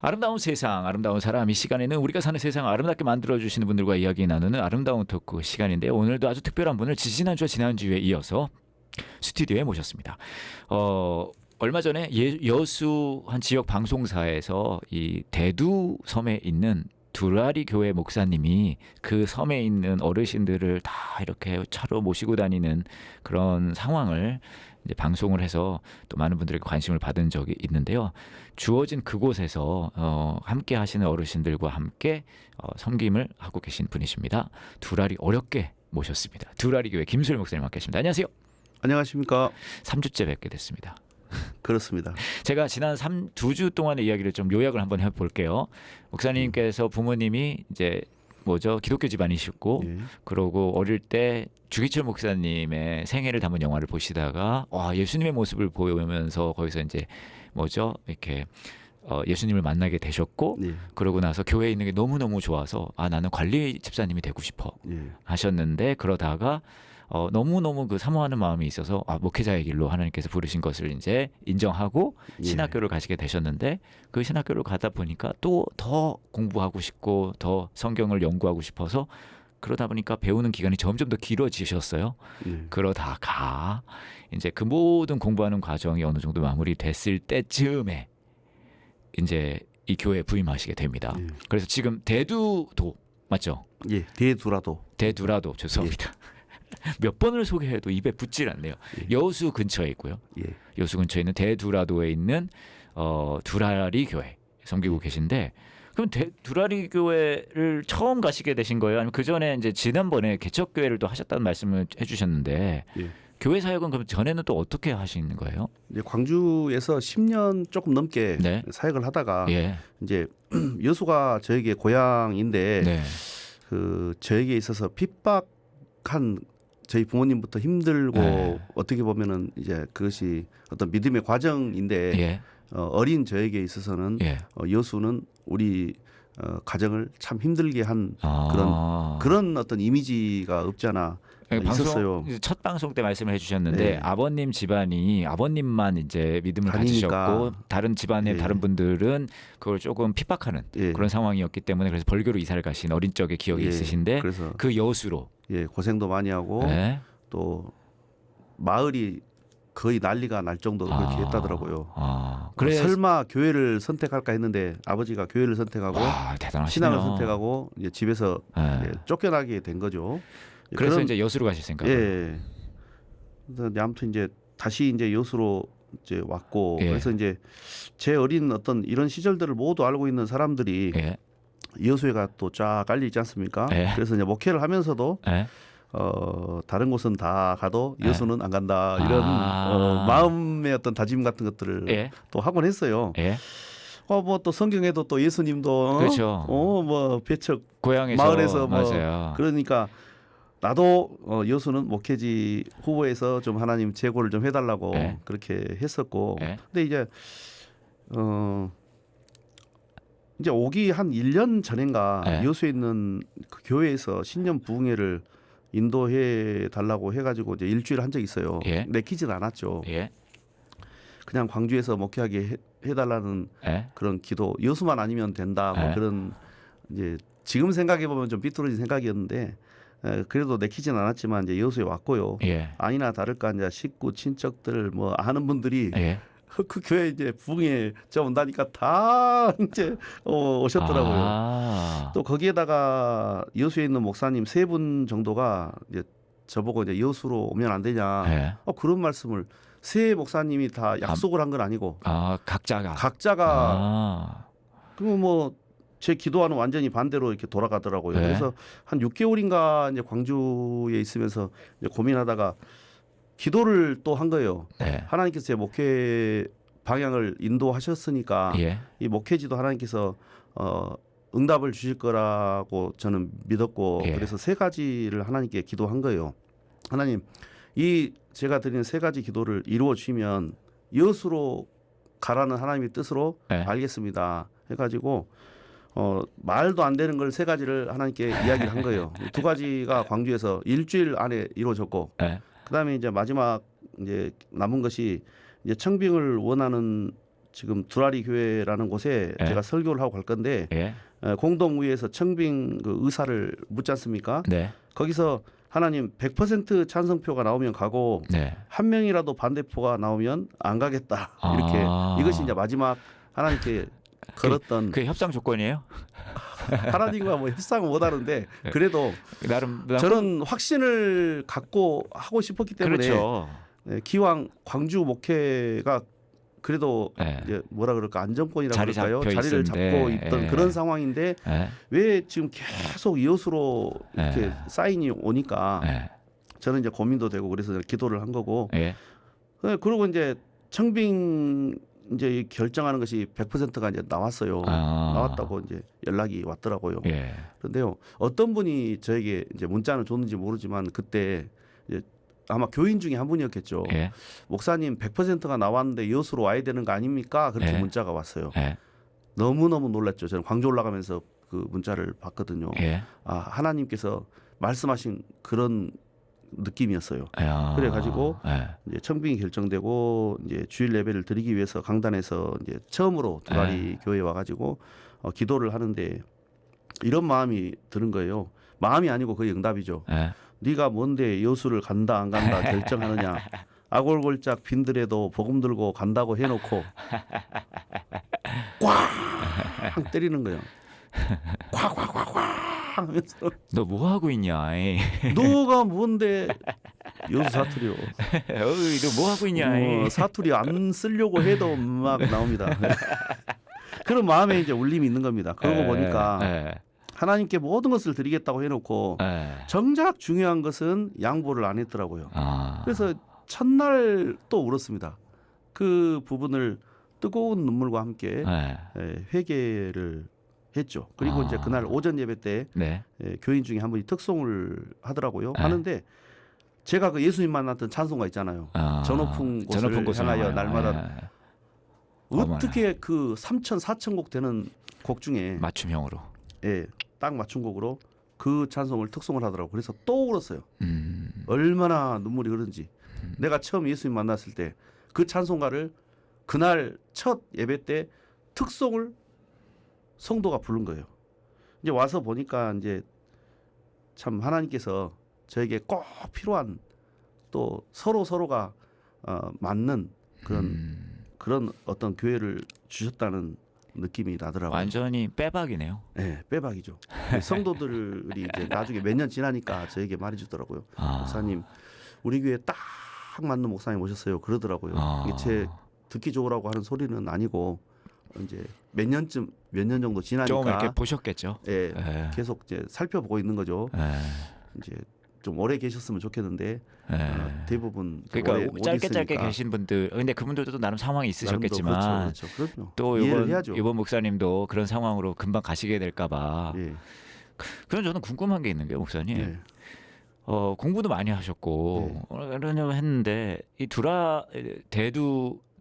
아름다운 세상, 아름다운 사람. 이 시간에는 우리가 사는 세상을 아름답게 만들어주시는 분들과 이야기 나누는 아름다운 토크 시간인데요. 오늘도 아주 특별한 분을 지지난주와 지난주에 이어서 스튜디오에 모셨습니다. 얼마 전에 여수 한 지역 방송사에서 이 대두 섬에 있는 두라리 교회 목사님이 그 섬에 있는 어르신들을 다 이렇게 차로 모시고 다니는 그런 상황을 이제 방송을 해서 또 많은 분들에게 관심을 받은 적이 있는데요. 주어진 그곳에서 함께 하시는 어르신들과 함께 섬김을 하고 계신 분이십니다. 두라리 어렵게 모셨습니다. 두라리 교회 김수일 목사님 함께 하십니다. 안녕하세요. 안녕하십니까. 3주째 뵙게 됐습니다. 그렇습니다. 제가 지난 2주 동안의 이야기를 좀 요약을 한번 해볼게요. 목사님께서 부모님이 이제 기독교 집안이셨고, 예. 그러고 어릴 때 주기철 목사님의 생애를 담은 영화를 보시다가 예수님의 모습을 보면서 거기서 이제 이렇게 예수님을 만나게 되셨고, 예. 그러고 나서 교회에 있는 게 너무너무 좋아서 나는 관리 집사님이 되고 싶어 예. 하셨는데, 그러다가 너무너무 그 사모하는 마음이 있어서 목회자의 길로 하나님께서 부르신 것을 이제 인정하고 예. 신학교를 가시게 되셨는데, 그 신학교를 가다 보니까 또 더 공부하고 싶고 더 성경을 연구하고 싶어서 그러다 보니까 배우는 기간이 점점 더 길어지셨어요. 예. 그러다가 이제 그 모든 공부하는 과정이 어느 정도 마무리됐을 때쯤에 이제 이 교회에 부임하시게 됩니다. 예. 그래서 지금 대두도 맞죠? 예. 대두라도. 대두라도 죄송합니다. 몇 번을 소개해도 입에 붙질 않네요. 예. 여수 근처에 있고요. 예. 여수 근처에 있는 대두라도에 있는 두라리 교회 섬기고 계신데, 그럼 두라리 교회를 처음 가시게 되신 거예요? 아니면 그 전에 이제 지난번에 개척 교회를 또 하셨다는 말씀을 해주셨는데, 예. 교회 사역은 그럼 전에는 또 어떻게 하시는 거예요? 이제 광주에서 10년 조금 넘게 네. 사역을 하다가 예. 이제 여수가 저에게 고향인데 네. 그 저에게 있어서 핍박한 저희 부모님부터 힘들고 네. 어떻게 보면은 이제 그것이 어떤 믿음의 과정인데 예. 어린 저에게 있어서는 예. 여수는 우리 가정을 참 힘들게 한 아. 그런 어떤 이미지가 없지 않아 있었어요. 첫 방송 때 말씀을 해주셨는데, 네. 아버님 집안이 아버님만 이제 믿음을 다니니까. 가지셨고 다른 집안의 예. 다른 분들은 그걸 조금 핍박하는 예. 그런 상황이었기 때문에, 그래서 벌교로 이사를 가신 어린 적의 기억이 예. 있으신데, 그래서 그 여수로 고생도 많이 하고 네. 또 마을이 거의 난리가 날 정도로 그렇게 했다더라고요. 그래서 설마 교회를 선택할까 했는데 아버지가 교회를 선택하고 대단하시네요. 신앙을 선택하고 이제 집에서 네. 이제 쫓겨나게 된 거죠. 그래서 이제 여수로 가실 생각을. 예. 그래서 아무튼 이제 다시 이제 여수로 이제 왔고, 예. 그래서 이제 제 어린 어떤 이런 시절들을 모두 알고 있는 사람들이 예. 여수에가 또 쫙 깔려 있지 않습니까? 예. 그래서 이제 목회를 하면서도 예. 다른 곳은 다 가도 여수는 안 간다, 이런 마음의 어떤 다짐 같은 것들을 예. 또 하곤 했어요. 예. 뭐 또 성경에도 또 예수님도 그렇죠. 뭐 배척 고향에서 마을에서 맞아요. 그러니까 나도 여수는 목회지 후보에서 좀 하나님 제고를 좀 해달라고 예. 그렇게 했었고, 예. 근데 이제 오기 한 1년 전인가 예. 여수에 있는 그 교회에서 신년 부흥회를 인도해 달라고 해가지고 이제 일주일 한 적이 있어요. 예. 내키진 않았죠. 예. 그냥 광주에서 목회하게 해달라는 예. 그런 기도, 여수만 아니면 된다, 뭐 예. 그런 이제 지금 생각해 보면 좀 삐뚤어진 생각이었는데, 그래도 내키진 않았지만 이제 여수에 왔고요. 예. 아니나 다를까 이제 식구 친척들 뭐 아는 분들이 예. 그 교회 이제 부흥에 저 온다니까 다 이제 오셨더라고요. 또 거기에다가 여수에 있는 목사님 3분 정도가 이제 저보고 이제 여수로 오면 안 되냐, 예. 그런 말씀을, 세 목사님이 다 약속을 한 건 아니고 각자가 그럼 뭐 제 기도와는 완전히 반대로 이렇게 돌아가더라고요. 네. 그래서 한 6개월인가 이제 광주에 있으면서 이제 고민하다가 기도를 또 한 거예요. 네. 하나님께서 제 목회 방향을 인도하셨으니까 예. 이 목회지도 하나님께서 응답을 주실 거라고 저는 믿었고, 예. 그래서 3가지를 하나님께 기도한 거예요. 하나님, 이 제가 드리는 3가지 기도를 이루어 주시면 여수로 가라는 하나님의 뜻으로 네. 알겠습니다 해가지고 말도 안 되는 걸 3가지를 하나님께 이야기를 한 거예요. 2가지가 광주에서 일주일 안에 이루어졌고, 네. 그다음에 이제 마지막 이제 남은 것이 이제 청빙을 원하는 지금 두라리 교회라는 곳에 예. 제가 설교를 하고 갈 건데 예. 공동의회에서 청빙 그 의사를 묻지 않습니까? 네. 거기서 하나님 100% 찬성표가 나오면 가고 네. 한 명이라도 반대표가 나오면 안 가겠다. 이렇게 이것이 이제 마지막 하나님께 걸었던 그 협상 조건이에요? 하나님과 뭐 협상은 못 하는데 그래도 나름 저는 확신을 갖고 하고 싶었기 때문에 그렇죠. 네, 기왕 광주 목회가 그래도 예. 이제 뭐라 그럴까 안정권이라고 자리 그럴까요? 잡혀 자리를 있었는데, 잡고 있던 예. 그런 상황인데 예. 왜 지금 계속 이웃으로 이렇게 예. 사인이 오니까 예. 저는 이제 고민도 되고 그래서 기도를 한 거고 예. 그리고 이제 청빙 이제 결정하는 것이 100%가 이제 나왔어요. 나왔다고 이제 연락이 왔더라고요. 예. 그런데요, 어떤 분이 저에게 이제 문자는 줬는지 모르지만 그때 이제 아마 교인 중에 한 분이었겠죠. 예. 목사님 100%가 나왔는데 이웃으로 와야 되는 거 아닙니까? 그렇게 예. 문자가 왔어요. 예. 너무너무 놀랐죠. 저는 광주 올라가면서 그 문자를 봤거든요. 예. 아, 하나님께서 말씀하신 그런 느낌이었어요. 야. 그래가지고 예. 이제 청빙이 결정되고 이제 주일 예배를 드리기 위해서 강단에서 이제 처음으로 두라리 교회에 와가지고 기도를 하는데 이런 마음이 드는 거예요. 마음이 아니고 거의 응답이죠. 예. 네가 뭔데 여수를 간다 안 간다 결정하느냐. 아골골짝 빈들에도 복음 들고 간다고 해놓고 꽝 때리는 거예요. 꽉꽉꽉꽉 하면서 너 뭐 하고 있냐? 에이. 너가 뭔데 여수 사투리요. 어이, 너 뭐 하고 있냐? 에이. 사투리 안 쓰려고 해도 막 나옵니다. 그런 마음에 이제 울림이 있는 겁니다. 그러고 보니까 예. 하나님께 모든 것을 드리겠다고 해놓고 예. 정작 중요한 것은 양보를 안 했더라고요. 아. 그래서 첫날 또 울었습니다. 그 부분을 뜨거운 눈물과 함께 회개를 했죠. 그리고 이제 그날 오전 예배 때 네. 교인 중에 한 분이 특송을 하더라고요. 하는데 제가 그 예수님 만났던 찬송가 있잖아요. 저 높은 곳을 향하여 날마다 어떻게 그 3천 4천 곡 되는 곡 중에 맞춤형으로 딱 맞춘 곡으로 그 찬송을 특송을 하더라고요. 그래서 또 울었어요. 얼마나 눈물이 흐르는지. 내가 처음 예수님 만났을 때 그 찬송가를 그날 첫 예배 때 특송을 성도가 부른 거예요. 이제 와서 보니까 이제 참 하나님께서 저에게 꼭 필요한 또 서로가 맞는 그런 어떤 교회를 주셨다는 느낌이 나더라고요. 완전히 빼박이네요. 네, 빼박이죠. 성도들이 이제 나중에 몇 년 지나니까 저에게 말해주더라고요. 목사님, 우리 교회 딱 맞는 목사님 오셨어요. 그러더라고요. 이게 제 듣기 좋으라고 하는 소리는 아니고 이제 몇 년 정도 지나니까 좀 이렇게 보셨겠죠. 예, 계속 이제 살펴보고 있는 거죠. 이제 좀 오래 계셨으면 좋겠는데 대부분 그러니까 오래 짧게 계신 분들, 근데 그분들도 나름 상황이 있으셨겠지만 그렇죠. 또 이해를 해야죠. 이번 목사님도 그런 상황으로 금방 가시게 될까봐. 예. 그럼 저는 궁금한 게 있는 게 목사님. 예. 공부도 많이 하셨고 그러냐고 했는데 이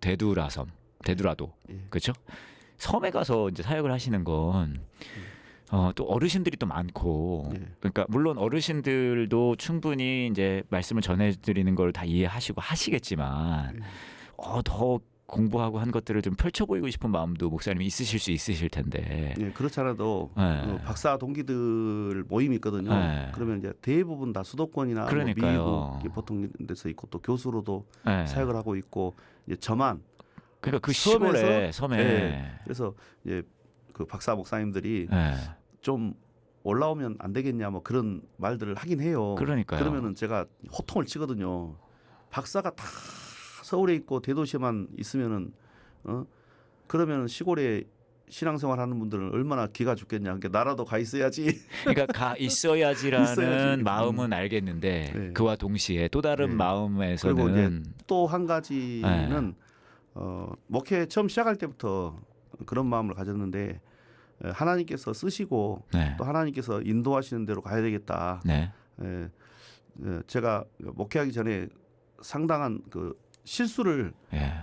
대두라도 예. 그렇죠? 섬에 가서 이제 사역을 하시는 건 또 어르신들이 또 많고 그러니까 물론 어르신들도 충분히 이제 말씀을 전해드리는 걸 다 이해하시고 하시겠지만 더 공부하고 한 것들을 좀 펼쳐 보이고 싶은 마음도 목사님이 있으실 수 있으실 텐데. 예, 그렇지 않아도 박사 동기들 모임이 있거든요. 그러면 이제 대부분 다 수도권이나 뭐 미국 보통 데서 있고 또 교수로도 사역을 하고 있고 이제 저만 그러니까 그 시골에 섬에 그래서 이제 그 박사 목사님들이 좀 올라오면 안 되겠냐 뭐 그런 말들을 하긴 해요. 그러니까요. 그러면은 제가 호통을 치거든요. 박사가 다 서울에 있고 대도시만 있으면은 그러면 시골에 신앙생활 하는 분들은 얼마나 기가 죽겠냐. 그러니까 나라도 가 있어야지. 그러니까 가 있어야지라는 있어야지. 마음은 알겠는데 그와 동시에 또 다른 마음에서는 그리고 이제 또 한 가지는 목회 처음 시작할 때부터 그런 마음을 가졌는데 하나님께서 쓰시고 또 하나님께서 인도하시는 대로 가야 되겠다. 제가 목회하기 전에 상당한 그 실수를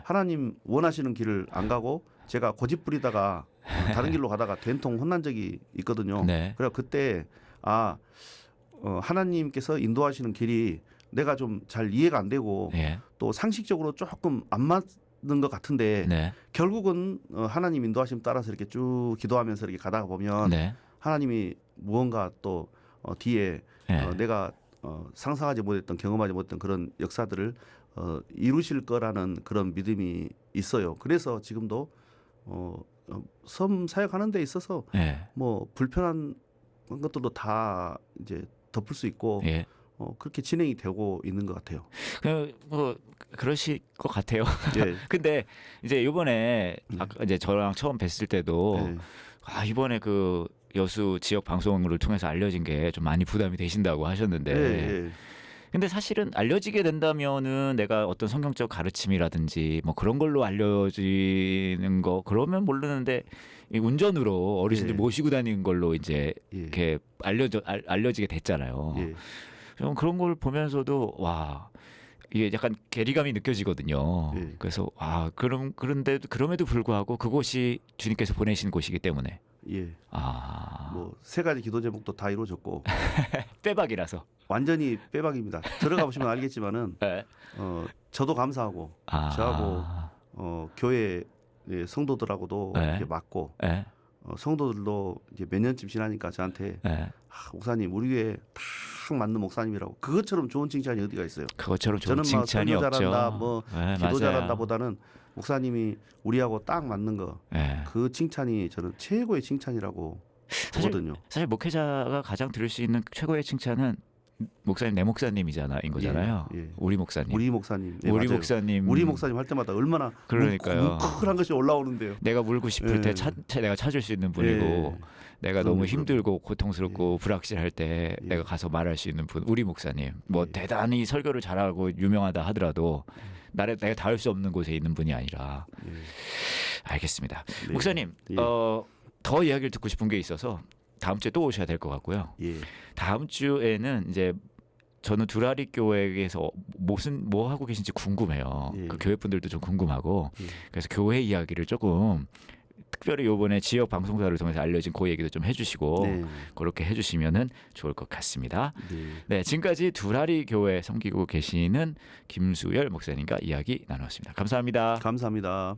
하나님 원하시는 길을 안 가고 제가 고집 부리다가 다른 길로 가다가 된통 혼난 적이 있거든요. 그래서 그때 하나님께서 인도하시는 길이 내가 좀 잘 이해가 안 되고 또 상식적으로 조금 안 갔는 것 같은데 네. 결국은 하나님 인도하심 따라서 이렇게 쭉 기도하면서 이렇게 가다가 보면 네. 하나님이 무언가 또 뒤에 네. 내가 상상하지 못했던 경험하지 못했던 그런 역사들을 이루실 거라는 그런 믿음이 있어요. 그래서 지금도 섬 사역하는 데 있어서 네. 뭐 불편한 것들도 다 이제 덮을 수 있고 예. 그렇게 진행이 되고 있는 것 같아요. 뭐 그러실 것 같아요. 예. 근데 이제 이번에 네. 아까 이제 저랑 처음 뵀을 때도 네. 이번에 그 여수 지역 방송을 통해서 알려진 게 좀 많이 부담이 되신다고 하셨는데 예. 근데 사실은 알려지게 된다면은 내가 어떤 성경적 가르침이라든지 뭐 그런 걸로 알려지는 거 그러면 모르는데 이 운전으로 어르신들 예. 모시고 다니는 걸로 이제 예. 이렇게 알려지게 됐잖아요. 예. 좀 그런 걸 보면서도 와 이게 약간 괴리감이 느껴지거든요. 예. 그래서 그런데도 그럼에도 불구하고 그곳이 주님께서 보내신 곳이기 때문에 예. 아 뭐 세 가지 기도 제목도 다 이루어졌고 빼박이라서 완전히 빼박입니다. 들어가 보시면 알겠지만은 네. 저도 감사하고 저하고 교회 성도들하고도 네. 이렇게 맞고 네. 성도들도 이제 몇 년쯤 지나니까 저한테 네. 목사님 우리 교회 딱 맞는 목사님이라고 그것처럼 좋은 칭찬이 어디가 있어요. 그것처럼 좋은 저는 막 칭찬이 설교 없죠. 잘한다, 뭐 네, 기도 맞아요. 잘한다보다는 목사님이 우리하고 딱 맞는 거 네. 그 칭찬이 저는 최고의 칭찬이라고 보거든요. 사실 목회자가 가장 들을 수 있는 최고의 칭찬은 목사님 내 목사님이잖아인 거잖아요. 예. 우리 목사님. 우리 목사님. 네, 우리 맞아요. 목사님. 우리 목사님 할 때마다 얼마나 그러니까요. 뭉클한 것이 올라오는데요. 내가 물고 싶을 때 내가 찾을 수 있는 분이고 내가 너무 힘들고 고통스럽고 불확실할 때 내가 가서 말할 수 있는 분 우리 목사님. 뭐 대단히 설교를 잘하고 유명하다 하더라도 내가 닿을 수 없는 곳에 있는 분이 아니라 알겠습니다. 네. 목사님 더 이야기를 듣고 싶은 게 있어서 다음 주에 또 오셔야 될 것 같고요. 예. 다음 주에는 이제 저는 두라리 교회에서 뭐 하고 계신지 궁금해요. 예. 그 교회 분들도 좀 궁금하고 예. 그래서 교회 이야기를 조금 특별히 이번에 지역 방송사를 통해서 알려진 그 얘기도 좀 해주시고 그렇게 해주시면은 좋을 것 같습니다. 네, 지금까지 두라리 교회 섬기고 계시는 김수열 목사님과 이야기 나눴습니다. 감사합니다. 감사합니다.